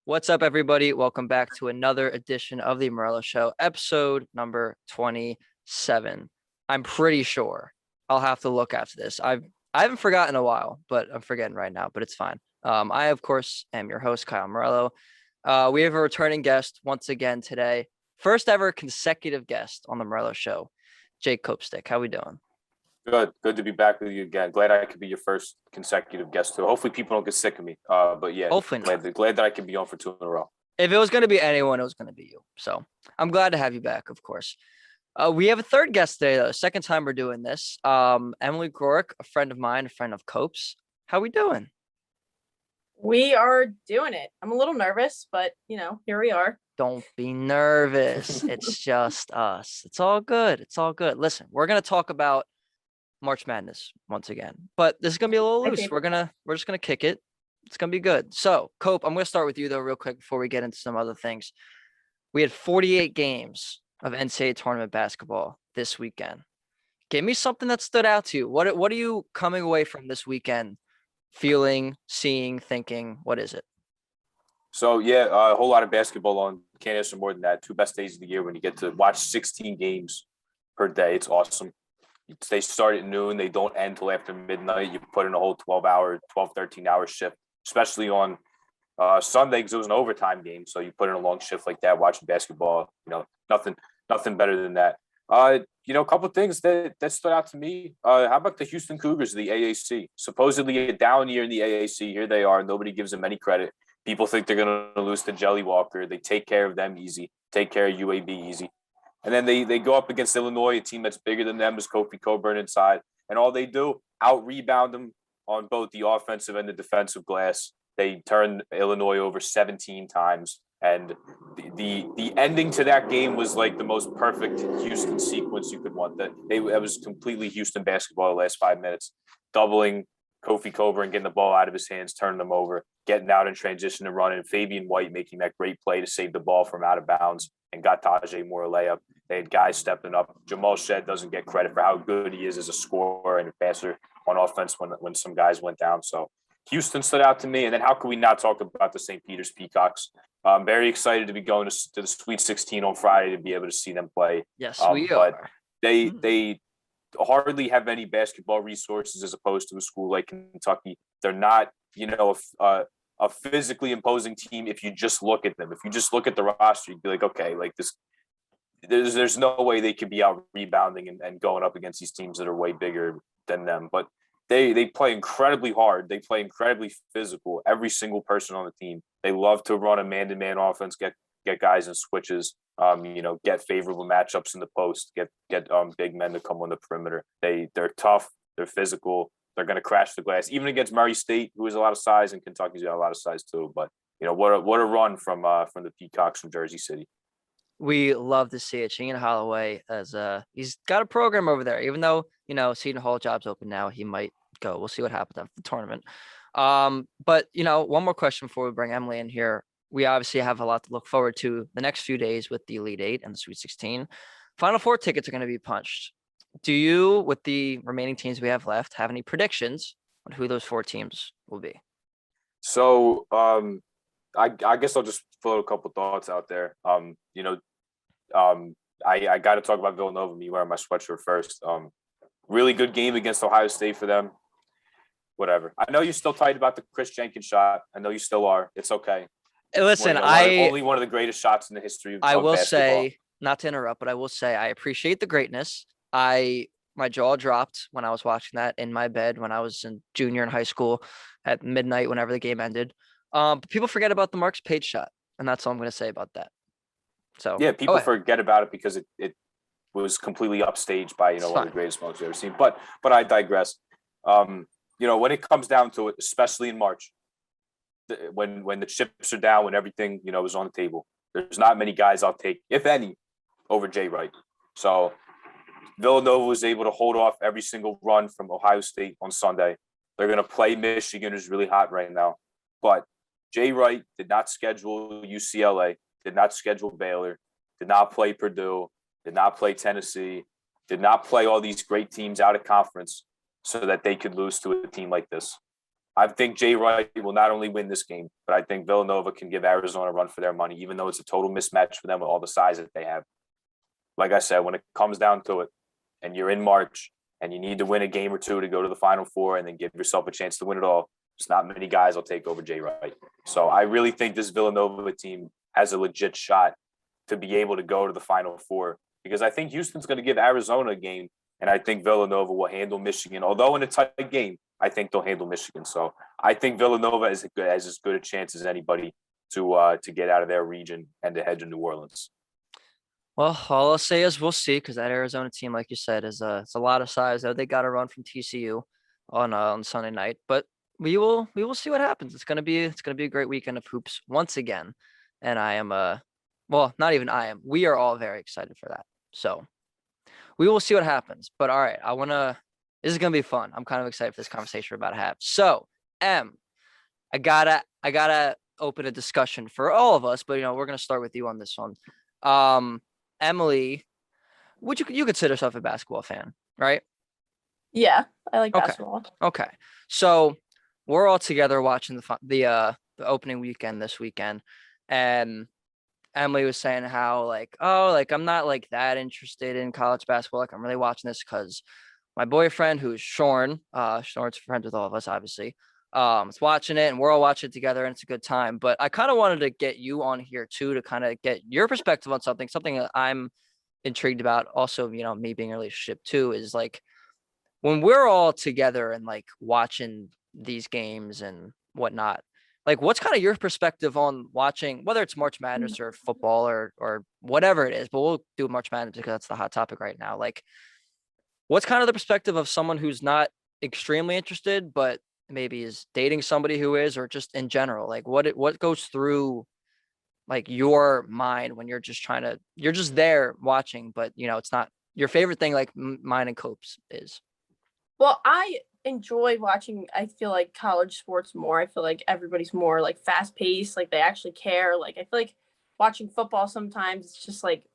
What's up, everybody? Welcome back to another edition of the Morello Show, episode number 27. I'm pretty sure I'll have to look after this. I haven't forgotten in a while, but I'm forgetting right now, but it's fine. I, of course, am your host, Kyle Morello. We have a returning guest once again today. First ever consecutive guest on the Morello Show, Jake Copestick. How we doing? Good to be back with you again. Glad I could be your first consecutive guest too. Hopefully people don't get sick of me. But yeah, Hopefully not. glad that I can be on for two in a row. If it was going to be anyone, it was going to be you. So I'm glad to have you back, of course. We have a third guest today, though. Second time we're doing this. Emily Groarke, a friend of mine, a friend of Cope's. How we doing? We are doing it. I'm a little nervous, but here we are. Don't be nervous. It's just us. It's all good. It's all good. Listen, we're going to talk about March Madness once again, but this is going to be a little loose. We're just going to kick it. It's going to be good. So, Cope, I'm going to start with you, though, real quick before we get into some other things. We had 48 games of NCAA Tournament basketball this weekend. Give me something that stood out to you. What are you coming away from this weekend feeling, seeing, thinking? What is it? So, yeah, a whole lot of basketball on. Can't ask for more than that. Two best days of the year when you get to watch 16 games per day. It's awesome. They start at noon. They don't end till after midnight. You put in a whole 12, 13-hour shift, especially on Sunday because it was an overtime game. So you put in a long shift like that, watching basketball. Nothing better than that. A couple of things that stood out to me. How about the Houston Cougars, the AAC? Supposedly a down year in the AAC. Here they are. Nobody gives them any credit. People think they're going to lose to Jelly Walker. They take care of them easy. Take care of UAB easy. And then they go up against Illinois, a team that's bigger than them, is Kofi Cockburn inside. And all they do, out-rebound them on both the offensive and the defensive glass. They turn Illinois over 17 times. And the ending to that game was like the most perfect Houston sequence you could want. It was completely Houston basketball the last 5 minutes, doubling Kofi Cockburn, getting the ball out of his hands, turning them over, getting out in transition and running. Fabian White making that great play to save the ball from out of bounds and got Tajay Moore a layup. They had guys stepping up. Jamal Shed doesn't get credit for how good he is as a scorer and a passer on offense when some guys went down. So Houston stood out to me. And then how could we not talk about the St. Peter's Peacocks? I'm very excited to be going to the Sweet 16 on Friday to be able to see them play. Yes, we are. But they hardly have any basketball resources as opposed to a school like Kentucky. They're not, a physically imposing team. If you just look at them, if you just look at the roster, you'd be like, okay, like this, there's no way they could be out rebounding and going up against these teams that are way bigger than them. But they play incredibly hard. They play incredibly physical. Every single person on the team. They love to run a man-to-man offense, get guys in switches, get favorable matchups in the post, get big men to come on the perimeter. They're tough. They're physical. They're going to crash the glass, even against Murray State, who has a lot of size, and Kentucky's got a lot of size too. But what a run from the Peacocks from Jersey City. We love to see it. Shane Holloway he's got a program over there, even though Seton Hall job's open now. He might go. We'll see what happens after the tournament. But one more question before we bring Emily in here. We obviously have a lot to look forward to the next few days with the Elite Eight and the Sweet 16. Final Four tickets are going to be punched. Do you, with the remaining teams we have left, have any predictions on who those 4 teams will be? So I guess I'll just float a couple thoughts out there. I got to talk about Villanova. Me wearing my sweatshirt first. Really good game against Ohio State for them. Whatever. I know you're still tight about the Chris Jenkins shot. I know you still are. It's okay. Listen, only one of the greatest shots in the history of I will basketball. say, not to interrupt, but I will say I appreciate the greatness. My jaw dropped when I was watching that in my bed when I was in junior in high school at midnight whenever the game ended. But people forget about the Marks Page shot, and that's all I'm going to say about that. So yeah, people forget about it because it was completely upstaged by one of the greatest moments we've ever seen. But I digress. When it comes down to it, especially in March, when the chips are down, when everything is on the table, there's not many guys I'll take, if any, over Jay Wright. So Villanova was able to hold off every single run from Ohio State on Sunday. They're going to play Michigan, who's really hot right now. But Jay Wright did not schedule UCLA, did not schedule Baylor, did not play Purdue, did not play Tennessee, did not play all these great teams out of conference so that they could lose to a team like this. I think Jay Wright will not only win this game, but I think Villanova can give Arizona a run for their money, even though it's a total mismatch for them with all the size that they have. Like I said, when it comes down to it, and you're in March, and you need to win a game or two to go to the Final Four and then give yourself a chance to win it all, there's not many guys will take over Jay Wright. So I really think this Villanova team has a legit shot to be able to go to the Final Four, because I think Houston's going to give Arizona a game, and I think Villanova will handle Michigan. Although in a tight game, I think they'll handle Michigan. So I think Villanova has as good a chance as anybody to get out of their region and to head to New Orleans. Well, all I'll say is we'll see, because that Arizona team, like you said, is it's a lot of size. Though they got to run from TCU on Sunday night, but we will see what happens. It's gonna be a great weekend of hoops once again, and I am well, not even I am. We are all very excited for that. So we will see what happens. But all right, this is gonna be fun. I'm kind of excited for this conversation we're about to have. So, I gotta open a discussion for all of us, but we're gonna start with you on this one. Emily, would you consider yourself a basketball fan, right? Yeah, I like Okay. basketball. Okay. So we're all together watching the opening weekend this weekend, and Emily was saying how I'm not like that interested in college basketball. Like I'm really watching this because my boyfriend, who's Shorn, Shorn's friends with all of us, obviously, is watching it, and we're all watching it together, and it's a good time. But I kind of wanted to get you on here too to kind of get your perspective on something that I'm intrigued about. Also, me being in a relationship too, is like when we're all together and like watching these games and whatnot. Like, what's kind of your perspective on watching, whether it's March Madness or football or whatever it is, but we'll do March Madness because that's the hot topic right now. Like, what's kind of the perspective of someone who's not extremely interested, but maybe is dating somebody who is, or just in general, like what goes through like your mind when you're just there watching, but it's not your favorite thing, like mine and Cope's is. Well, I enjoy watching, I feel like college sports more. I feel like everybody's more like fast paced, like they actually care. Like I feel like watching football sometimes it's just like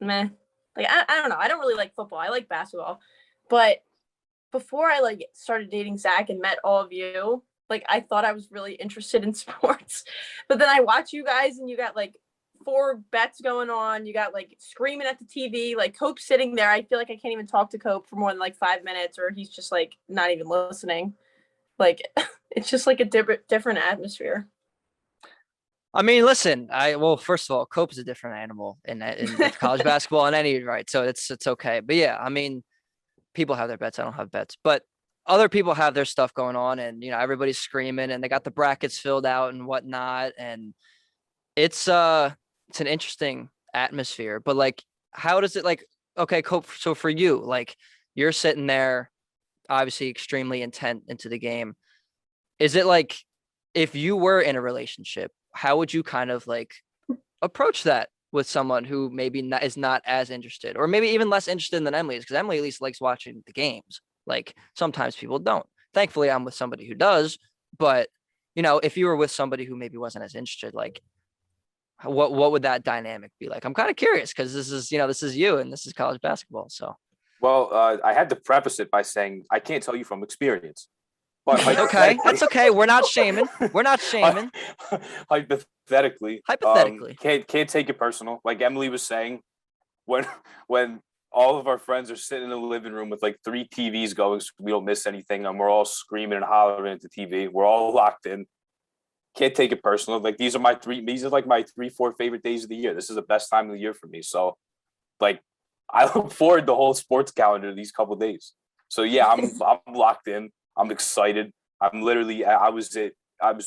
meh. Like I don't know. I don't really like football. I like basketball. But before I like started dating Zach and met all of you, like I thought I was really interested in sports. But then I watch you guys and you got like 4 bets going on. You got like screaming at the TV, like Cope sitting there. I feel like I can't even talk to Cope for more than like 5 minutes, or he's just like not even listening. Like it's just like a different atmosphere. I mean, listen, first of all, Cope is a different animal in college basketball and any, right. So it's okay. But yeah, I mean, people have their bets. I don't have bets, but other people have their stuff going on, and everybody's screaming and they got the brackets filled out and whatnot. And it's an interesting atmosphere, but like, how does it okay, Cope, so for you, like you're sitting there obviously extremely intent into the game. Is it like, if you were in a relationship, how would you kind of like approach that with someone who maybe is not as interested, or maybe even less interested than Emily is? Because Emily at least likes watching the games. Like sometimes people don't. Thankfully, I'm with somebody who does. But if you were with somebody who maybe wasn't as interested, like what would that dynamic be like? I'm kind of curious because this is you and this is college basketball. So Well, I had to preface it by saying I can't tell you from experience. But okay, that's okay. We're not shaming. We're not shaming. Hypothetically, can't take it personal. Like Emily was saying, when all of our friends are sitting in the living room with like 3 TVs going, so we don't miss anything, and we're all screaming and hollering at the TV. We're all locked in. Can't take it personal. Like these are like my 3-4 favorite days of the year. This is the best time of the year for me. So, like, I look forward to the whole sports calendar these couple of days. So yeah, I'm locked in. I'm excited. I'm literally, I was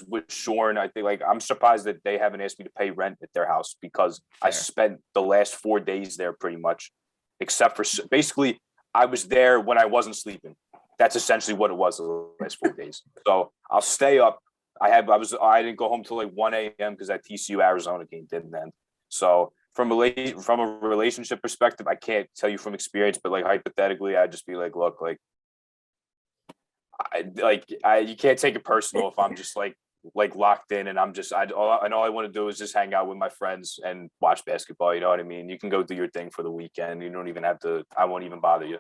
with Shorn. I think, like, I'm surprised that they haven't asked me to pay rent at their house, because fair. I spent the last 4 days there pretty much, except for basically I was there when I wasn't sleeping. That's essentially what it was the last 4 days. So I'll stay up. I didn't go home till like 1 a.m. because that TCU Arizona game didn't end. So from a relationship perspective, I can't tell you from experience, but like hypothetically, I'd just be like, look, like, you can't take it personal if I'm just like locked in, and all I want to do is just hang out with my friends and watch basketball. You know what I mean? You can go do your thing for the weekend. You don't even have to. I won't even bother you.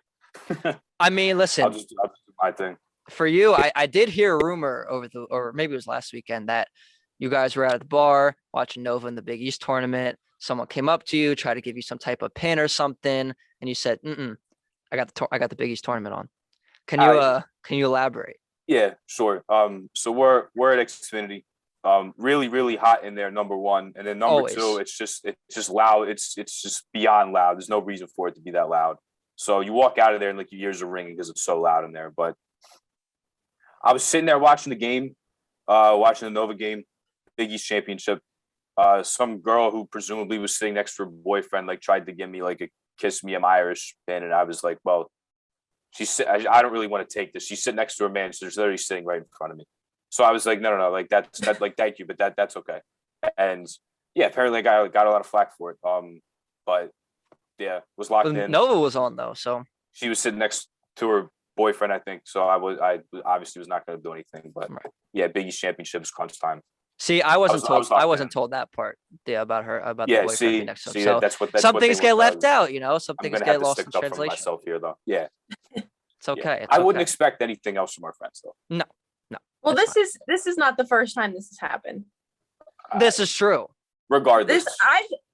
I mean, listen, I'll just do my thing. for you, I did hear a rumor or maybe it was last weekend that you guys were at the bar watching Nova in the Big East tournament. Someone came up to you, tried to give you some type of pin or something, and you said, I got the Big East tournament on. Can you elaborate? Yeah, sure. So we're at Xfinity. Really, really hot in there, number one. And then number Always. two, it's just loud. It's just beyond loud. There's no reason for it to be that loud. So you walk out of there and like your ears are ringing because it's so loud in there. But I was sitting there watching the game, watching the Nova game, Big East Championship. Some girl who presumably was sitting next to her boyfriend like tried to give me like a kiss me, I'm Irish pin, and I was like, well, I don't really want to take this. She's sitting next to her man, so she's literally sitting right in front of me. So I was like, no, like that's like thank you, but that's okay. And yeah, apparently I got a lot of flack for it. But yeah, was locked in. Nova was on though, so she was sitting next to her boyfriend, I think. So I obviously was not going to do anything. But yeah, Big East Championships crunch time. See, I wasn't told that part. Yeah, about the boyfriend see, next to him. see So that's what some things get left out, you know. Some things get lost in stick up for translation. myself here, though. Yeah, it's okay. Yeah. It's I wouldn't okay. expect anything else from our friends, though. No. Well, this is not the first time this has happened. This is true. Regardless,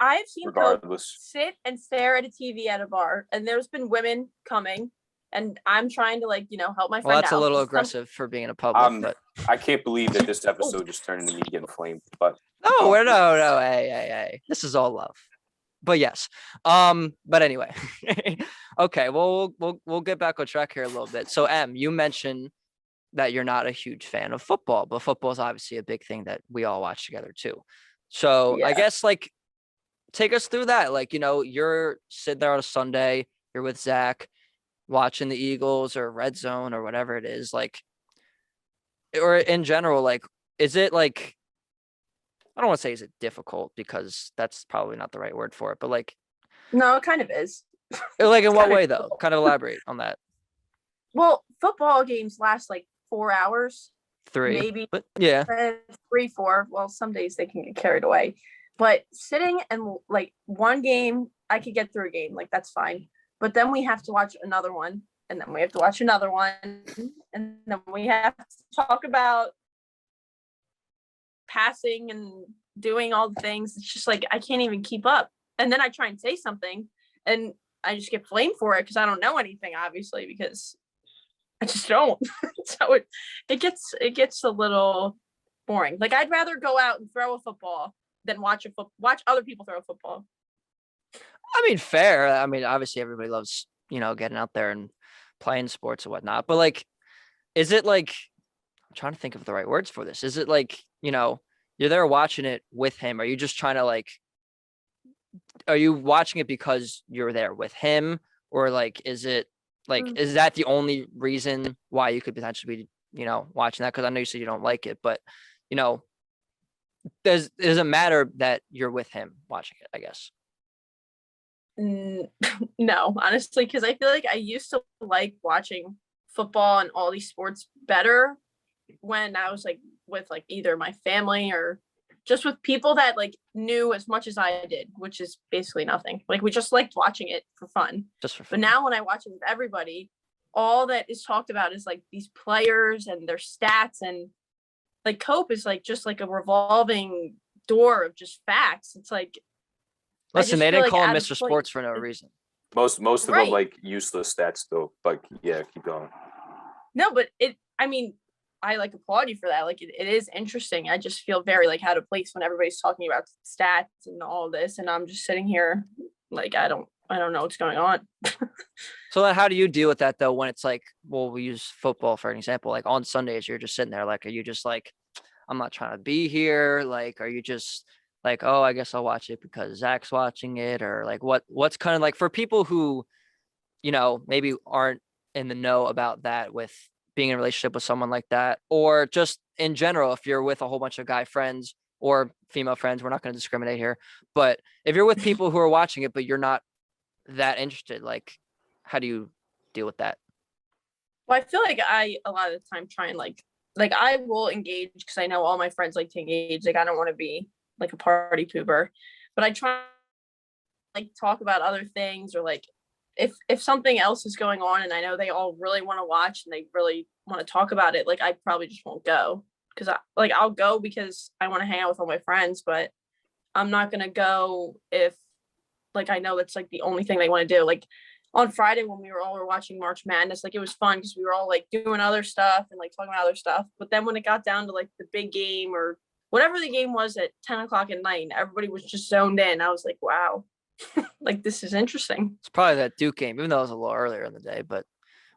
I've seen Cope sit and stare at a TV at a bar, and there's been women coming, and I'm trying to help my friend. Well, that's out. a little aggressive for being in a public, but I can't believe that this episode just turned into me getting flamed. But no, hey, this is all love. But yes, but anyway, okay. Well, we'll get back on track here a little bit. So, Em, you mentioned that you're not a huge fan of football, but football is obviously a big thing that we all watch together too. So I guess take us through that. You're sitting there on a Sunday, you're with Zach, watching the Eagles or Red Zone or whatever it is, or in general, is it I don't want to say is it difficult because that's probably not the right word for it, but no, it kind of is. In what way though? Kind of elaborate on that. Well, football games last 4 hours. 3, maybe, but yeah, 3, 4. Well, some days they can get carried away, but sitting and one game, I could get through a game, that's fine. But then we have to watch another one, and then we have to watch another one, and then we have to talk about passing and doing all the things. It's just I can't even keep up. And then I try and say something, and I just get flamed for it because I don't know anything, obviously, because I just don't. So it gets a little boring. I'd rather go out and throw a football than watch other people throw a football. I mean, fair. I mean, obviously everybody loves, getting out there and playing sports and whatnot. But is it I'm trying to think of the right words for this. Is it you're there watching it with him? Are you just trying to are you watching it because you're there with him? Or is it is that the only reason why you could potentially be, watching that? Because I know you said you don't like it, but does it matter that you're with him watching it, I guess? No, honestly, because I feel I used to like watching football and all these sports better when I was with either my family or just with people that knew as much as I did, which is basically nothing. We just liked watching it for fun. Just for fun. But now when I watch it with everybody, all that is talked about is these players and their stats, and Cope is just a revolving door of just facts. It's listen, they didn't call him Mr. Sports for no reason. Most of them useless stats though. Yeah, keep going. No, but I applaud you for that. It is interesting. I just feel very out of place when everybody's talking about stats and all this, and I'm just sitting here I don't know what's going on. So then how do you deal with that though when it's we'll use football for an example, on Sundays you're just sitting there are you just I'm not trying to be here, are you just oh, I guess I'll watch it because Zach's watching it, or what's kind of for people who maybe aren't in the know about that with being in a relationship with someone like that, or just in general, if you're with a whole bunch of guy friends or female friends, we're not going to discriminate here, but if you're with people who are watching it, but you're not that interested, how do you deal with that? Well, I feel I, a lot of the time try and I will engage because I know all my friends like to engage. I don't want to be a party pooper, but I try talk about other things, or if something else is going on and I know they all really want to watch and they really want to talk about it, like I probably just won't go because I'll go because I want to hang out with all my friends, but I'm not gonna go if like I know that's like the only thing they want to do. Like on Friday when we were watching March Madness, like it was fun because we were all like doing other stuff and like talking about other stuff. But then when it got down to like the big game or whatever the game was at 10 o'clock at night, and everybody was just zoned in. I was like, wow, like this is interesting. It's probably that Duke game, even though it was a little earlier in the day, but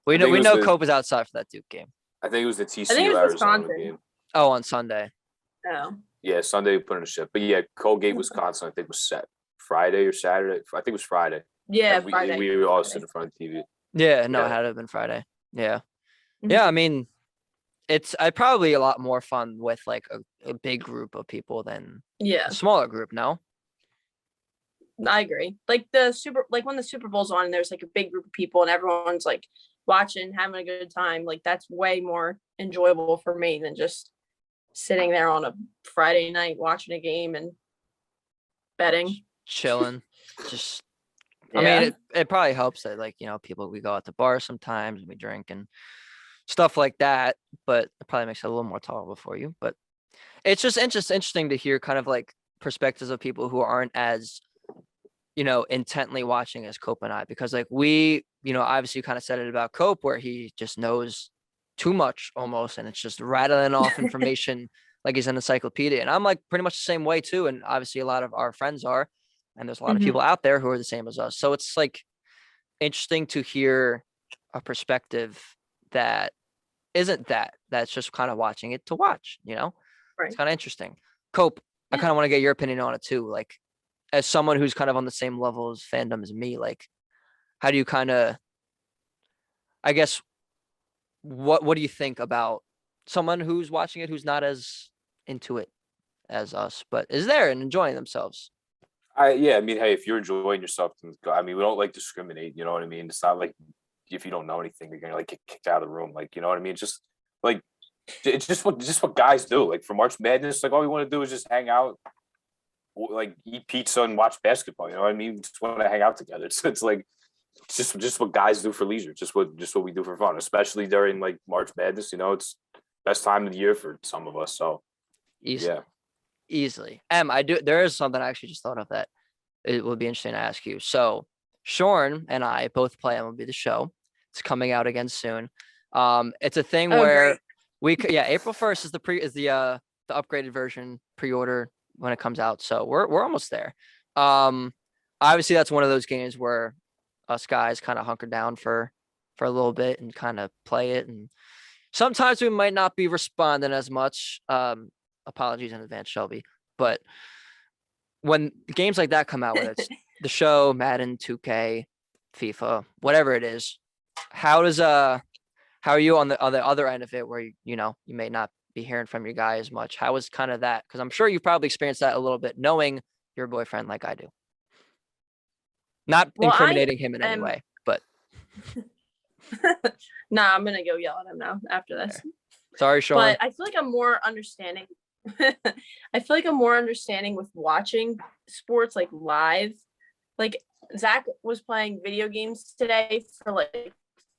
I think it we was know the- Cope is outside for that Duke game. I think it was the I think TCU it was Arizona Wisconsin. game. Oh, on Sunday. Oh. Yeah, Sunday we put in a shift. But yeah, Colgate, Wisconsin, I think was set Friday or Saturday. I think it was Friday. Yeah, And Friday. we were all sitting in front of the TV. Yeah, no, it Yeah. had to have been Friday. Yeah. Mhm. Yeah, I mean, it's probably a lot more fun with like a big group of people than Yeah, a smaller group, no? I agree. Like when the Super Bowl's on and there's like a big group of people and everyone's like watching, having a good time, like that's way more enjoyable for me than just sitting there on a Friday night watching a game and betting. Chilling. Just I Yeah. mean, it probably helps that like, people we go out to bars sometimes and we drink and stuff like that, but it probably makes it a little more tolerable for you. But it's just interesting to hear kind of like perspectives of people who aren't as, intently watching as Cope and I, because like we, obviously kind of said it about Cope where he just knows too much almost, and it's just rattling off information like he's an encyclopedia. And I'm like pretty much the same way too. And obviously a lot of our friends are, and there's a lot of Mhm. people out there who are the same as us. So it's like interesting to hear a perspective that isn't that's just kind of watching it to watch, Right. It's kind of interesting. Cope, I Yeah. kind of want to get your opinion on it too. Like as someone who's kind of on the same level as fandom as me, like how do you kind of, I guess, what do you think about someone who's watching it who's not as into it as us, but is there and enjoying themselves? I mean, hey, if you're enjoying yourself, then go. I mean, we don't like discriminate. You know what I mean? It's not like if you don't know anything, you're gonna like get kicked out of the room. Like, you know what I mean? Just like it's just what guys do. Like for March Madness, like all we want to do is just hang out, like eat pizza and watch basketball. You know what I mean? Just want to hang out together. It's like it's just what guys do for leisure. Just what we do for fun, especially during like March Madness. It's best time of the year for some of us. So Easily. yeah. Easily. There is something I actually just thought of that it would be interesting to ask you. So Shorn and I both play MLB The Show. It's coming out again soon. It's a thing Oh, where great. April 1st is the upgraded version pre-order when it comes out. So we're almost there. Obviously that's one of those games where us guys kind of hunker down for a little bit and kind of play it, and sometimes we might not be responding as much. Apologies in advance, Shelby. But when games like that come out, whether it's the show, Madden, 2K, FIFA, whatever it is, how are you on the other end of it where you may not be hearing from your guy as much? How is kind of that? Because I'm sure you've probably experienced that a little bit, knowing your boyfriend like I do. Not Well, incriminating him in any way, but Nah, I'm gonna go yell at him now after this. sorry, Sean. But I feel like I'm more understanding. I feel like I'm more understanding with watching sports like live. Like Zach was playing video games today for like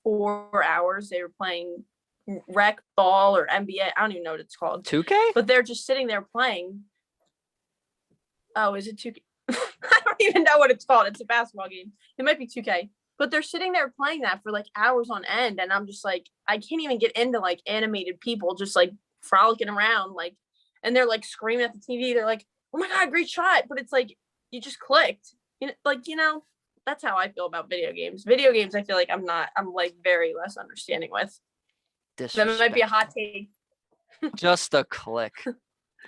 4 hours. They were playing rec ball or NBA. I don't even know what it's called. 2K? But they're just sitting there playing. Oh, is it 2K? I don't even know what it's called. It's a basketball game. It might be 2K. But they're sitting there playing that for like hours on end. And I'm just like, I can't even get into like animated people just like frolicking around. Like, and they're like screaming at the TV. They're like, oh my God, great shot. But it's like, you just clicked. That's how I feel about video games. Video games, I feel like I'm like very less understanding with. That might be a hot take. Just a click.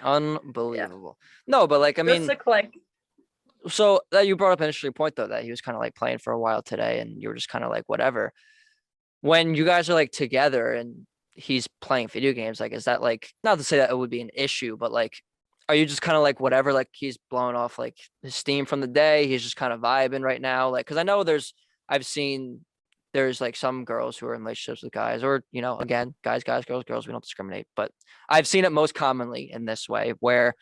Unbelievable. No, but like, I mean, Just a click. so that you brought up an interesting point though, that he was kind of like playing for a while today and you were just kind of like, whatever. When you guys are like together and he's playing video games, like, is that like, not to say that it would be an issue, but like, are you just kind of like, whatever, like he's blowing off like his steam from the day, he's just kind of vibing right now? Like, cause I know I've seen there's like some girls who are in relationships with guys, or, again, guys, girls, we don't discriminate, but I've seen it most commonly in this way where,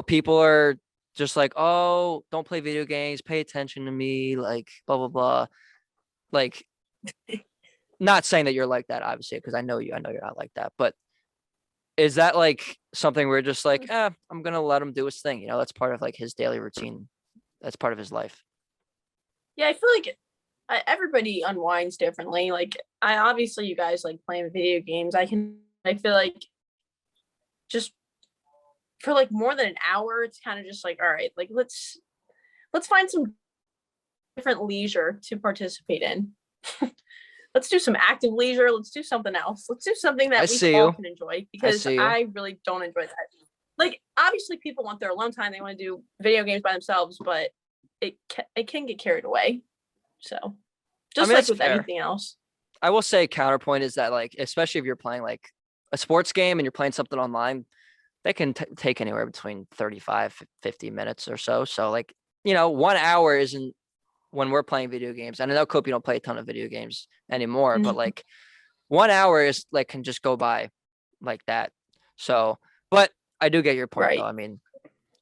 people are just like, oh, don't play video games, pay attention to me, like blah, blah, blah. Like, not saying that you're like that, obviously, because I know you're not like that, but is that like something where just like, I'm gonna let him do his thing? That's part of like his daily routine. That's part of his life. Yeah, I feel like everybody unwinds differently. Like, obviously you guys like playing video games. I feel like just for like more than an hour, it's kind of just like, all right, like let's find some different leisure to participate in. Let's do some active leisure. Let's do something else. Let's do something that we all can enjoy, because I really don't enjoy that. Like, obviously people want their alone time. They want to do video games by themselves, but it can get carried away. So just like with anything else. I will say counterpoint is that, like, especially if you're playing like a sports game and you're playing something online, they can take anywhere between 35, 50 minutes or so. So like, 1 hour isn't when we're playing video games. And I know, Cope, you don't play a ton of video games anymore, but like 1 hour is like, can just go by like that. So, but I do get your point though. I mean,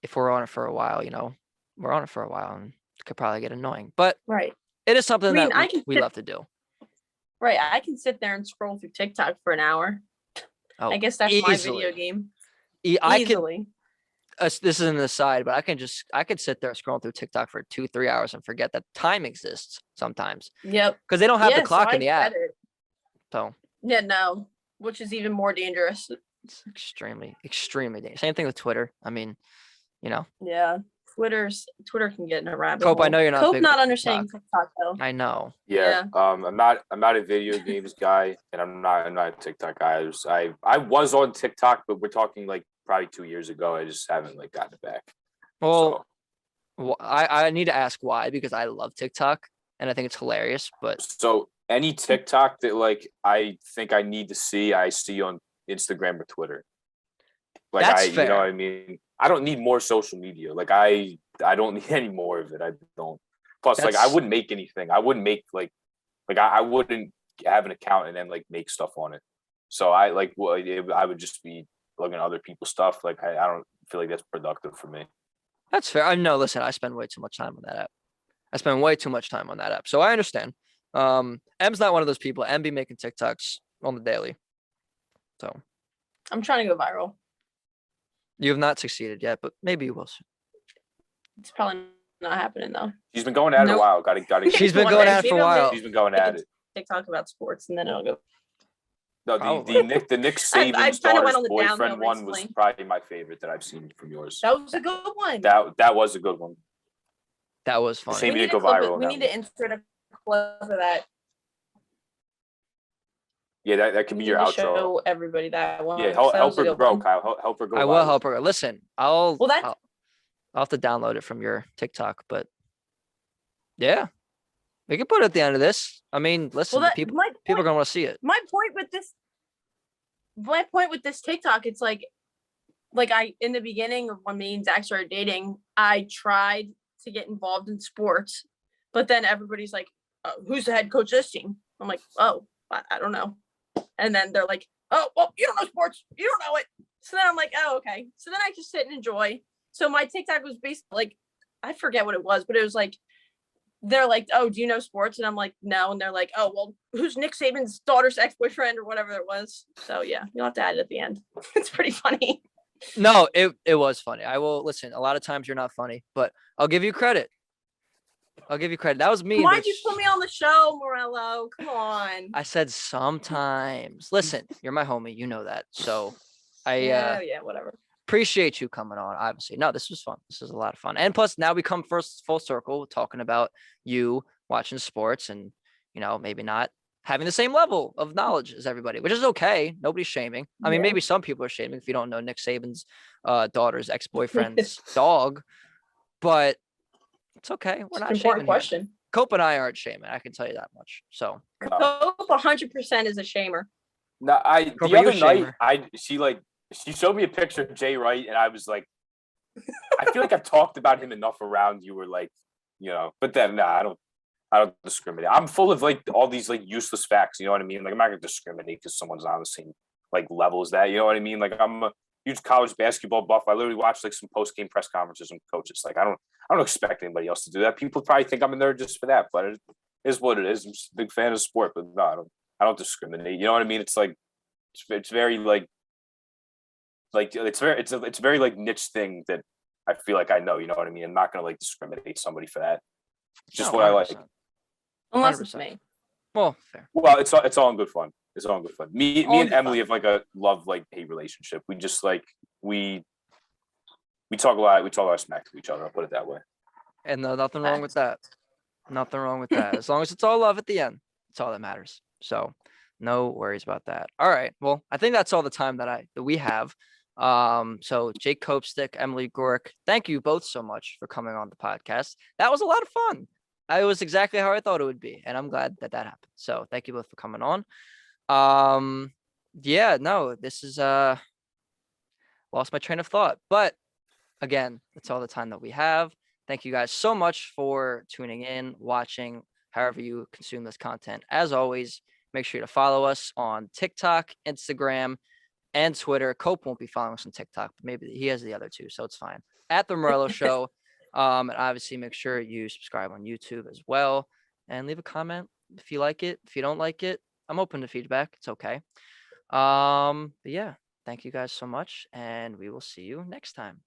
if we're on it for a while, we're on it for a while, and it could probably get annoying, but it is something that we love to do. Right. I can sit there and scroll through TikTok for an hour. I guess that's my video game. Easily. This is an aside, but I could sit there scrolling through TikTok for 2-3 hours and forget that time exists sometimes. Yep. Because they don't have the clock in the app. So. Yeah, no, which is even more dangerous. It's extremely, extremely dangerous. Same thing with Twitter. I mean, Yeah. Twitter can get in a rabbit hole. Cope, I know you're not. Cope not understanding TikTok though. I know. Yeah. I'm not a video games guy, and I'm not a TikTok guy. I was on TikTok, but we're talking like probably 2 years ago. I just haven't like gotten it back. Well, I need to ask why, because I love TikTok and I think it's hilarious. But so any TikTok that like I think I need to see, I see on Instagram or Twitter. Like, that's fair. You know what I mean? I don't need more social media. Like I don't need any more of it. I don't. Plus, like I wouldn't make anything. I wouldn't make like I wouldn't have an account and then like make stuff on it. So I would just be looking at other people's stuff. Like I don't feel like that's productive for me. That's fair. I know. Listen, I spend way too much time on that app. So I understand. M's not one of those people. M be making TikToks on the daily. So I'm trying to go viral. You have not succeeded yet, but maybe you will soon. It's probably not happening though. She's been going at it a while. Got to. She's been going at it for a while. She's been going at it. TikTok about sports, and then it'll go. No, the Nick Saban's daughter's boyfriend one was probably my favorite that I've seen from yours. That was a good one. That was a good one. That was fun. We need to go viral. We need to insert a clip of that. Yeah, that could be your outro. Show everybody that one. Yeah, help her grow, Kyle. Help her grow. I will help her. Listen, I'll have to download it from your TikTok, but yeah, we can put it at the end of this. I mean, listen, people are gonna want to see it. My point with this TikTok, it's like I in the beginning of when me and Zach started dating, I tried to get involved in sports, but then everybody's like, "Who's the head coach this team?" I'm like, "Oh, I don't know." And then they're like, "Oh, well, you don't know sports. You don't know it." So then I'm like, "Oh, okay." So then I just sit and enjoy. So my TikTok was basically like, I forget what it was, but it was like, they're like, "Oh, do you know sports?" And I'm like, "No." And they're like, "Oh, well, who's Nick Saban's daughter's ex-boyfriend," or whatever it was. So yeah, you'll have to add it at the end. It's pretty funny. No, it was funny. I will listen. A lot of times you're not funny, but I'll give you credit. That was me. Why'd you put me on the show, Morello? Come on. I said sometimes. Listen, you're my homie. You know that. So yeah, whatever. Appreciate you coming on. Obviously, no, this was fun. This is a lot of fun. And plus, now we come full circle talking about you watching sports and maybe not having the same level of knowledge as everybody, which is okay. Nobody's shaming. I mean, maybe some people are shaming if you don't know Nick Saban's daughter's ex-boyfriend's dog, but it's okay. We're not shaming. Question. Cope and I aren't shaming. I can tell you that much. So Cope 100% is a shamer. No, the other night she showed me a picture of Jay Wright, and I was like, I feel like I've talked about him enough around you, or like, but then I don't discriminate. I'm full of like all these like useless facts. You know what I mean? Like I'm not gonna discriminate because someone's on the same like level as that. You know what I mean? Like I'm a huge college basketball buff. I literally watch like some post game press conferences from coaches. Like I don't expect anybody else to do that. People probably think I'm a nerd just for that, but it is what it is. I'm just a big fan of sport, but no, I don't discriminate. You know what I mean? It's like it's very it's very like niche thing that I feel like I know. You know what I mean? I'm not gonna like discriminate somebody for that. It's just No, what I like. 100%. Unless it's 100%. me. Well, fair. Well, it's all in good fun. It's all in good fun. Me All and good Emily fun. have like a love like hate relationship. We just like we talk a lot. We talk a lot of smack to each other. I'll put it that way. And nothing wrong with that. Nothing wrong with that. As long as it's all love at the end, it's all that matters. So no worries about that. All right. Well, I think that's all the time that we have. So Jake Copestick, Emily Groarke, thank you both so much for coming on the podcast. That was a lot of fun. It was exactly how I thought it would be, and I'm glad that happened. So thank you both for coming on. Yeah, no, this is lost my train of thought, but again, that's all the time that we have. Thank you guys so much for tuning in, watching, however you consume this content. As always, make sure to follow us on TikTok, Instagram, and Twitter. Cope won't be following us on TikTok, but maybe he has the other two, so it's fine. At the Morello Show. And obviously make sure you subscribe on YouTube as well and leave a comment if you like it. If you don't like it, I'm open to feedback. It's okay. But yeah, thank you guys so much, and we will see you next time.